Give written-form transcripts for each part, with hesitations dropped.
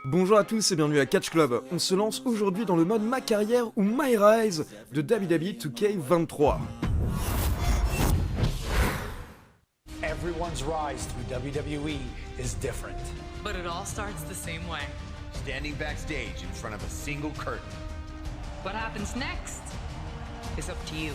Bonjour à tous et bienvenue à Catch Club. On se lance aujourd'hui dans le mode Ma carrière ou MyRise de WWE 2K23. Everyone's rise through WWE is different. But it all starts the same way. Standing backstage in front of a single curtain. What happens next is up to you.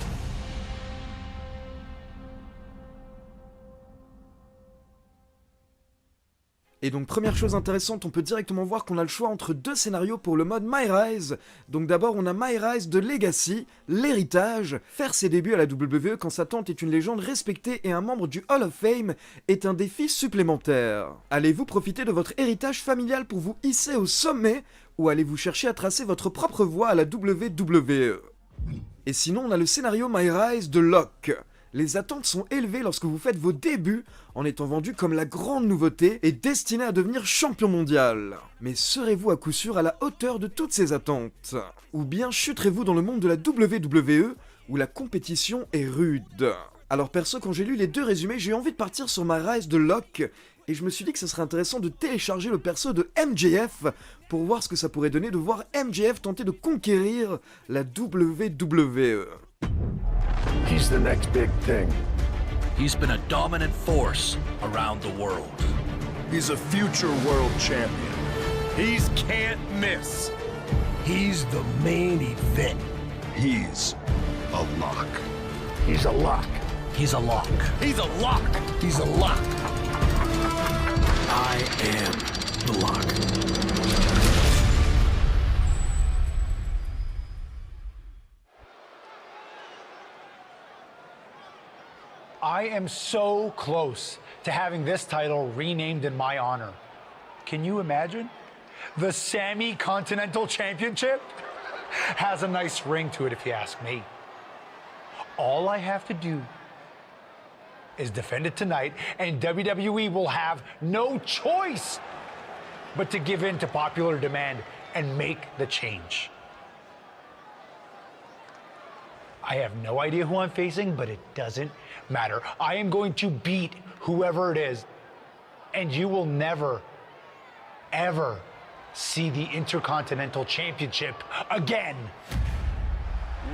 Et donc première chose intéressante, on peut directement voir qu'on a le choix entre deux scénarios pour le mode MyRise. Donc d'abord on a MyRise de Legacy, l'héritage. Faire ses débuts à la WWE quand sa tante est une légende respectée et un membre du Hall of Fame est un défi supplémentaire. Allez-vous profiter de votre héritage familial pour vous hisser au sommet ou allez-vous chercher à tracer votre propre voie à la WWE? Et sinon on a le scénario MyRise de Locke. Les attentes sont élevées lorsque vous faites vos débuts en étant vendu comme la grande nouveauté et destiné à devenir champion mondial. Mais serez-vous à coup sûr à la hauteur de toutes ces attentes? Ou bien chuterez-vous dans le monde de la WWE où la compétition est rude? Alors perso, quand j'ai lu les deux résumés, j'ai eu envie de partir sur MyRise de Locke et je me suis dit que ce serait intéressant de télécharger le perso de MJF pour voir ce que ça pourrait donner de voir MJF tenter de conquérir la WWE. He's the next big thing. He's been a dominant force around the world. He's a future world champion. He's can't miss. He's the main event. He's a lock. He's a lock. He's a lock. He's a lock. He's a lock. I am the lock. I am so close to having this title renamed in my honor. Can you imagine? The Sami Continental Championship has a nice ring to it if you ask me. All I have to do is defend it tonight and WWE will have no choice but to give in to popular demand and make the change. I have no idea who I'm facing, but it doesn't matter. I am going to beat whoever it is, and you will never, ever see the Intercontinental Championship again.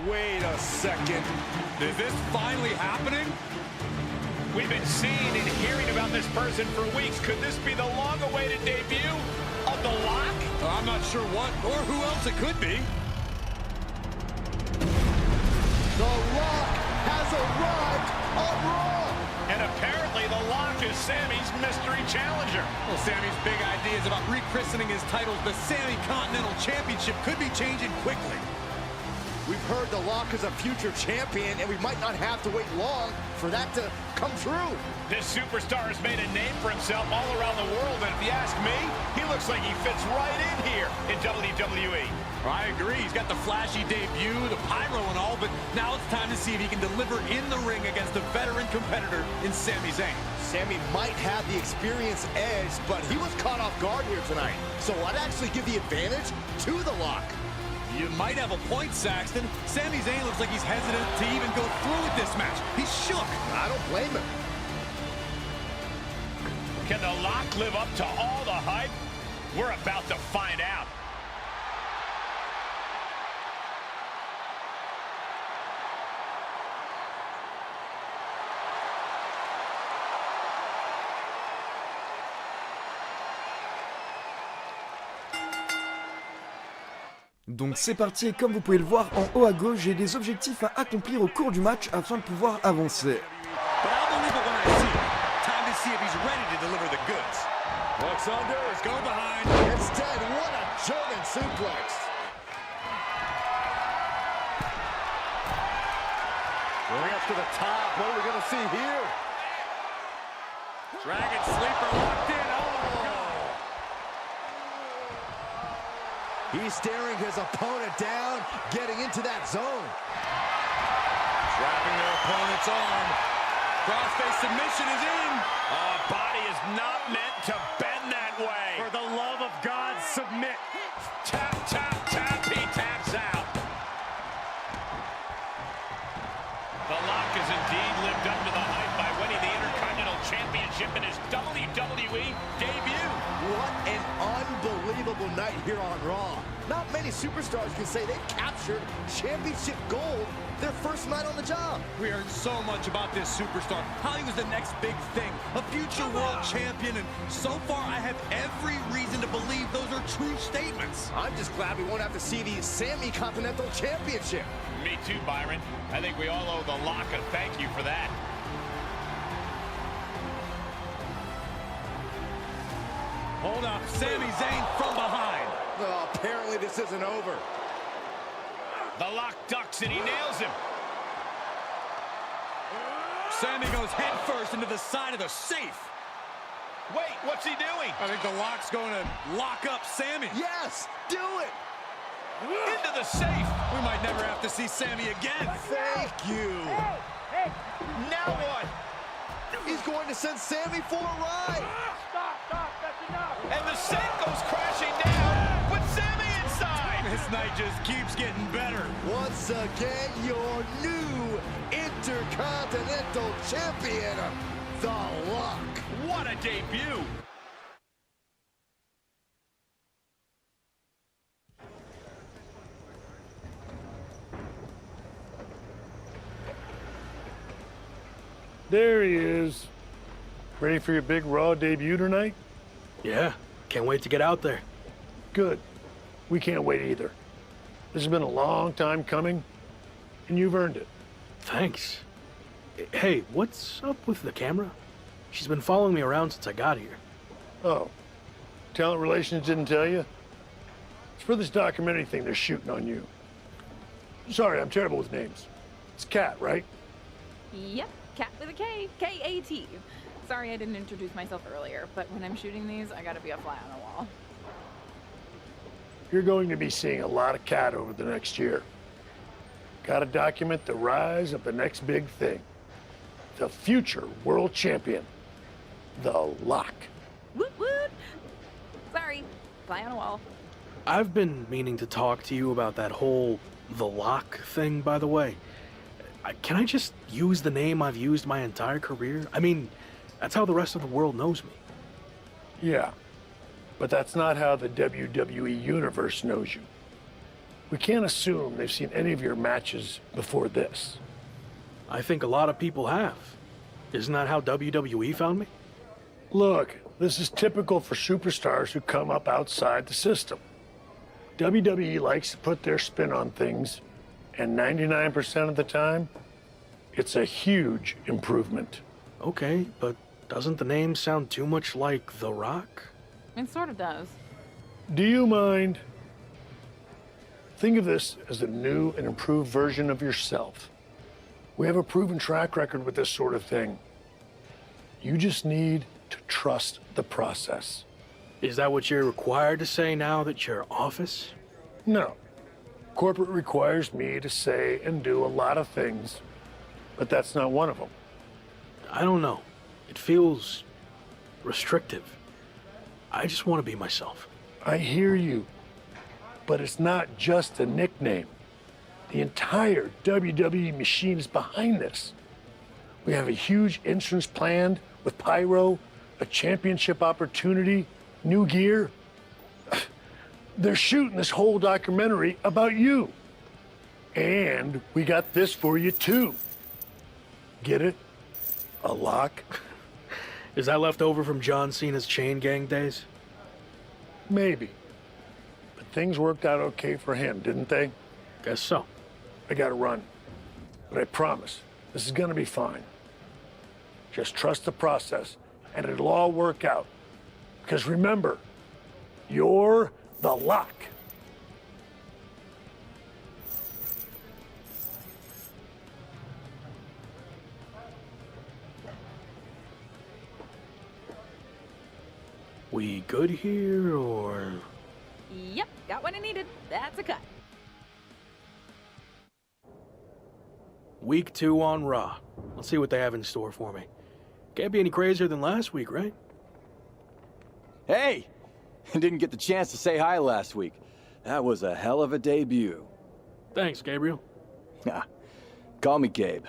Wait a second. Is this finally happening? We've been seeing and hearing about this person for weeks. Could this be the long-awaited debut of the Lock? I'm not sure what or who else it could be. The Lock has arrived on Raw! And apparently the Lock is Sami's mystery challenger. Well, Sami's big ideas about rechristening his titles the Sami Continental Championship could be changing quickly. We've heard the Lock is a future champion, and we might not have to wait long for that to come true. This superstar has made a name for himself all around the world, and if you ask me, he looks like he fits right in here in WWE. I agree. He's got the flashy debut, the pyro and all, but now it's time to see if he can deliver in the ring against a veteran competitor in Sami Zayn. Sami might have the experience edge, but he was caught off guard here tonight. So I'd actually give the advantage to the Lock. You might have a point, Saxton. Sami Zayn looks like he's hesitant to even go through with this match. He's shook. I don't blame him. Can the Lock live up to all the hype? We're about to find out. Donc c'est parti et comme vous pouvez le voir en haut à gauche, j'ai des objectifs à accomplir au cours du match afin de pouvoir avancer. But I'll believe it when I see it. Time to see if he's ready to deliver the goods. Looks under, is going behind. Instead, what a German suplex. Going up to the top. What are we going to see here? Dragon Sleeper locked in. Oh! He's staring his opponent down, getting into that zone. Trapping their opponent's arm. Crossface submission is in. Body is not meant to bend that way. For the love of God, submit. Tap, tap, tap. He taps out. The Lock has indeed lived up to the hype by winning the Intercontinental Championship in his WWE debut. What an unbelievable unbelievable night here on Raw. Not many superstars can say they've captured championship gold their first night on the job. We heard so much about this superstar, how he was the next big thing, a future world champion, and so far I have every reason to believe those are true statements. I'm just glad we won't have to see the Sammy Continental Championship. Me too, Byron. I think we all owe the Lock a thank you for that. Hold up, Sami Zayn from behind. Oh, apparently this isn't over. The Lock ducks and he nails him. Sami goes head first into the side of the safe. Wait, what's he doing? I think the Lock's going to lock up Sami. Yes, do it. Into the safe. We might never have to see Sami again. Thank you. Hey! Now what? He's going to send Sammy for a ride. Stop, that's enough! And the safe goes crashing down with Sami inside. This night just keeps getting better. Once again, your new Intercontinental Champion, The Lock. What a debut. There he is. Ready for your big Raw debut tonight? Yeah, can't wait to get out there. Good. We can't wait either. This has been a long time coming, and you've earned it. Thanks. Hey, what's up with the camera? She's been following me around since I got here. Oh, Talent Relations didn't tell you? It's for this documentary thing they're shooting on you. Sorry, I'm terrible with names. It's Kat, right? Yep, Cat with a K, K-A-T. Sorry I didn't introduce myself earlier, but when I'm shooting these, I gotta be a fly on the wall. You're going to be seeing a lot of Kat over the next year. Gotta document the rise of the next big thing. The future world champion, The Lock. Woot woot! Sorry, fly on a wall. I've been meaning to talk to you about that whole The Lock thing, by the way. Can I just use the name I've used my entire career? I mean, that's how the rest of the world knows me. Yeah, but that's not how the WWE Universe knows you. We can't assume they've seen any of your matches before this. I think a lot of people have. Isn't that how WWE found me? Look, this is typical for superstars who come up outside the system. WWE likes to put their spin on things, and 99% of the time, it's a huge improvement. Okay, but doesn't the name sound too much like The Rock? It sort of does. Do you mind? Think of this as a new and improved version of yourself. We have a proven track record with this sort of thing. You just need to trust the process. Is that what you're required to say now that you're office? No. Corporate requires me to say and do a lot of things, but that's not one of them. I don't know. It feels restrictive. I just want to be myself. I hear you, but it's not just a nickname. The entire WWE machine is behind this. We have a huge entrance planned with pyro, a championship opportunity, new gear. They're shooting this whole documentary about you. And we got this for you too. Get it? A lock? Is that left over from John Cena's Chain Gang days? Maybe. But things worked out okay for him, didn't they? Guess so. I gotta run. But I promise, this is gonna be fine. Just trust the process, and it'll all work out. Because remember, you're The Lock. We good here, or...? Yep, got what I needed. That's a cut. Week 2 on Raw. Let's see what they have in store for me. Can't be any crazier than last week, right? Hey! Didn't get the chance to say hi last week. That was a hell of a debut. Thanks, Gabriel. Call me Gabe.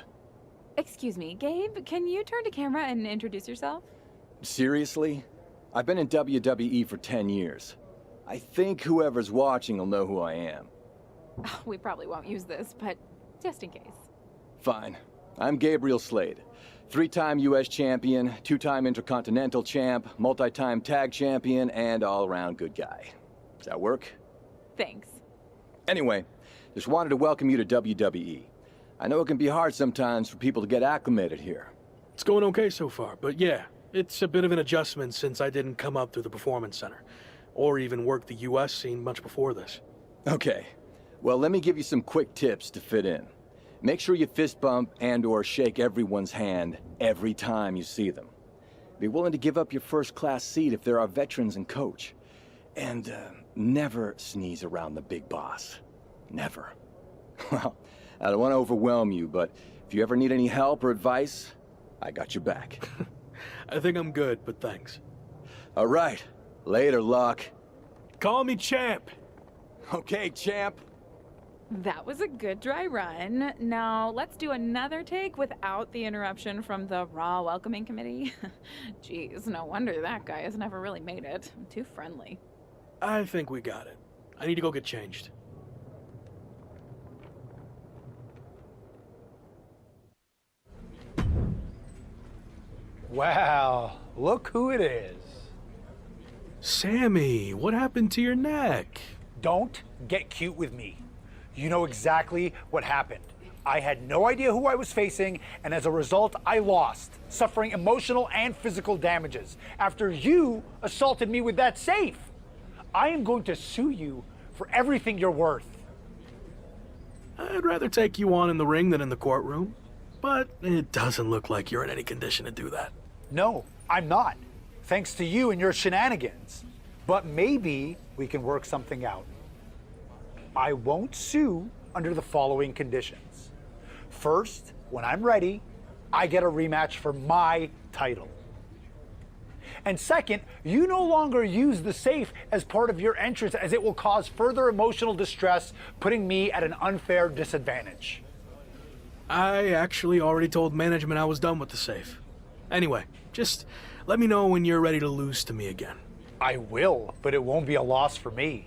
Excuse me, Gabe, can you turn to camera and introduce yourself? Seriously? I've been in WWE for 10 years. I think whoever's watching will know who I am. We probably won't use this, but just in case. Fine. I'm Gabriel Slade. 3-time US champion, 2-time Intercontinental champ, multi-time tag champion, and all-around good guy. Does that work? Thanks. Anyway, just wanted to welcome you to WWE. I know it can be hard sometimes for people to get acclimated here. It's going okay so far, but yeah, it's a bit of an adjustment since I didn't come up through the Performance Center, or even work the US scene much before this. Okay, well let me give you some quick tips to fit in. Make sure you fist bump and/or shake everyone's hand every time you see them. Be willing to give up your first-class seat if there are veterans and coach. And never sneeze around the big boss. Never. Well, I don't want to overwhelm you, but if you ever need any help or advice, I got your back. I think I'm good, but thanks. All right. Later, Luck. Call me Champ. Okay, champ. That was a good dry run. Now, let's do another take without the interruption from the Raw welcoming committee. Jeez, no wonder that guy has never really made it. I'm too friendly. I think we got it. I need to go get changed. Wow, look who it is. Sammy, what happened to your neck? Don't get cute with me. You know exactly what happened. I had no idea who I was facing, and as a result, I lost, suffering emotional and physical damages after you assaulted me with that safe. I am going to sue you for everything you're worth. I'd rather take you on in the ring than in the courtroom, but it doesn't look like you're in any condition to do that. No, I'm not, thanks to you and your shenanigans. But maybe we can work something out. I won't sue under the following conditions. First, when I'm ready, I get a rematch for my title. And second, you no longer use the safe as part of your entrance, as it will cause further emotional distress, putting me at an unfair disadvantage. I actually already told management I was done with the safe. Anyway, just let me know when you're ready to lose to me again. I will, but it won't be a loss for me.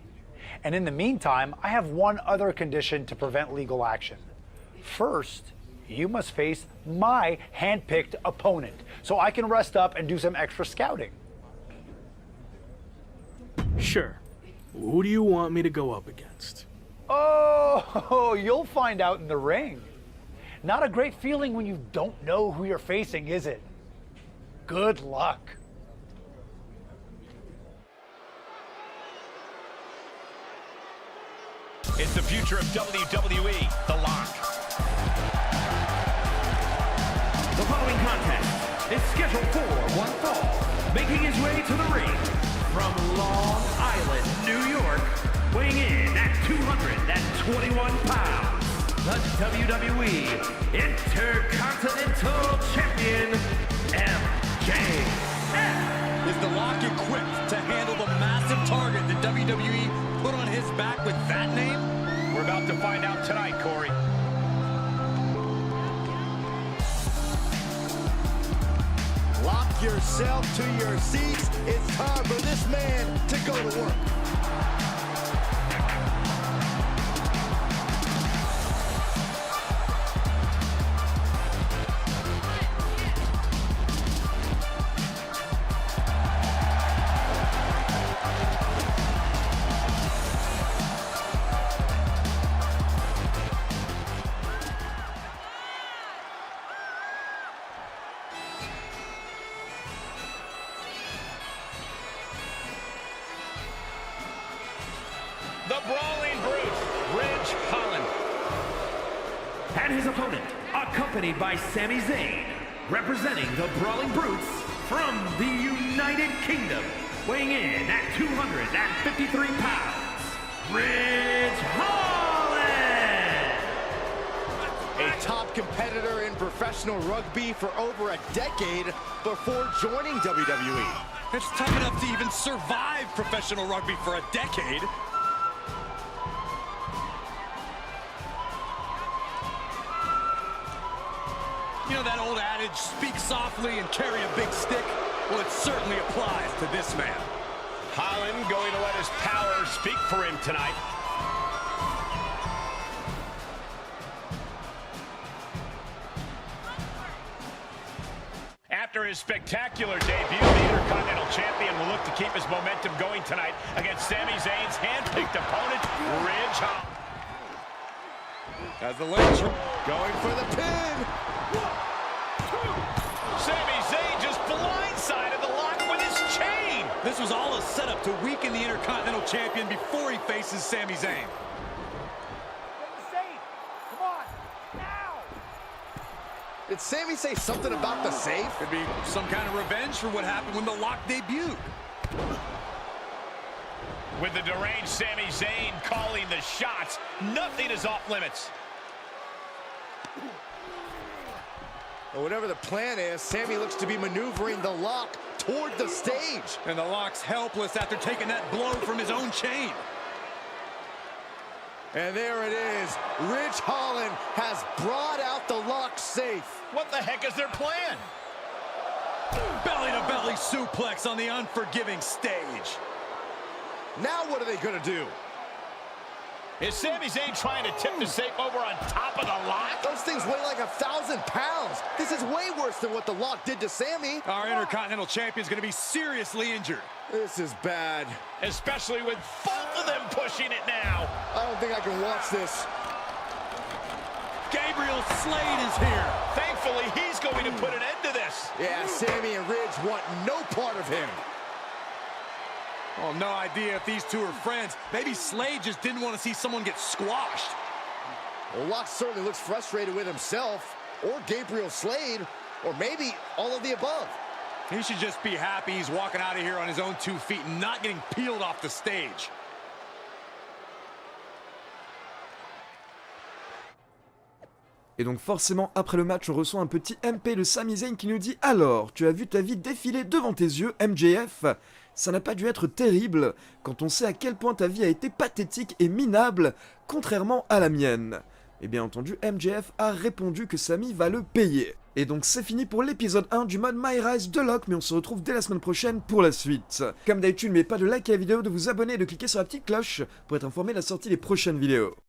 And in the meantime, I have one other condition to prevent legal action. First, you must face my hand-picked opponent, so I can rest up and do some extra scouting. Sure. Who do you want me to go up against? Oh, you'll find out in the ring. Not a great feeling when you don't know who you're facing, is it? Good luck. It's the future of WWE, The Lock. The following contest is scheduled for one fall, making his way to the ring from Long Island, New York, weighing in at 221 pounds, the WWE Intercontinental Champion, MJF. Is The Lock equipped to handle the massive target that WWE put on his back with that name? We're about to find out tonight, Corey. Lock yourself to your seats. It's time for this man to go to work. The Brawling Brute, Ridge Holland. And his opponent, accompanied by Sami Zayn, representing the Brawling Brutes from the United Kingdom, weighing in at 253 pounds, Ridge Holland! A top competitor in professional rugby for over a decade before joining WWE. It's tough enough to even survive professional rugby for a decade. You know that old adage, speak softly and carry a big stick? Well, it certainly applies to this man. Holland going to let his power speak for him tonight. After his spectacular debut, the Intercontinental Champion will look to keep his momentum going tonight against Sami Zayn's hand-picked opponent, Ridge Holland. As the lynch going for the pin. Sami Zayn just blindsided the Lock with his chain. This was all a setup to weaken the Intercontinental Champion before he faces Sami Zayn. Did Sami say something about the safe? Could be some kind of revenge for what happened when the Lock debuted. With the deranged Sami Zayn calling the shots, nothing is off limits. Well, whatever the plan is, Sami looks to be maneuvering the Lock toward the stage. And the Lock's helpless after taking that blow from his own chain. And there it is. Ridge Holland has brought out the Lock safe. What the heck is their plan? Belly-to-belly suplex on the unforgiving stage. Now what are they going to do? Is Sami Zayn trying to tip the safe over on top of the Lock? Those things weigh like 1,000 pounds. This is way worse than what the Lock did to Sami. Our Intercontinental Champion's going to be seriously injured. This is bad. Especially with both of them pushing it now. I don't think I can watch this. Gabriel Slade is here. Thankfully, he's going to put an end to this. Yeah, Sami and Ridge want no part of him. Well, no idea if these two are friends. Maybe Slade just didn't want to see someone get squashed. Well, Lock certainly looks frustrated with himself, or Gabriel Slade, or maybe all of the above. He should just be happy he's walking out of here on his own 2 feet and not getting peeled off the stage. Et donc forcément, après le match, on reçoit un petit MP de Sami Zayn qui nous dit « Alors, tu as vu ta vie défiler devant tes yeux, MJF ? Ça n'a pas dû être terrible, quand on sait à quel point ta vie a été pathétique et minable, contrairement à la mienne. » Et bien entendu, MJF a répondu que Sami va le payer. Et donc c'est fini pour l'épisode 1 du mode MyRise de Lock, mais on se retrouve dès la semaine prochaine pour la suite. Comme d'habitude, n'oubliez pas de liker la vidéo, de vous abonner et de cliquer sur la petite cloche pour être informé de la sortie des prochaines vidéos.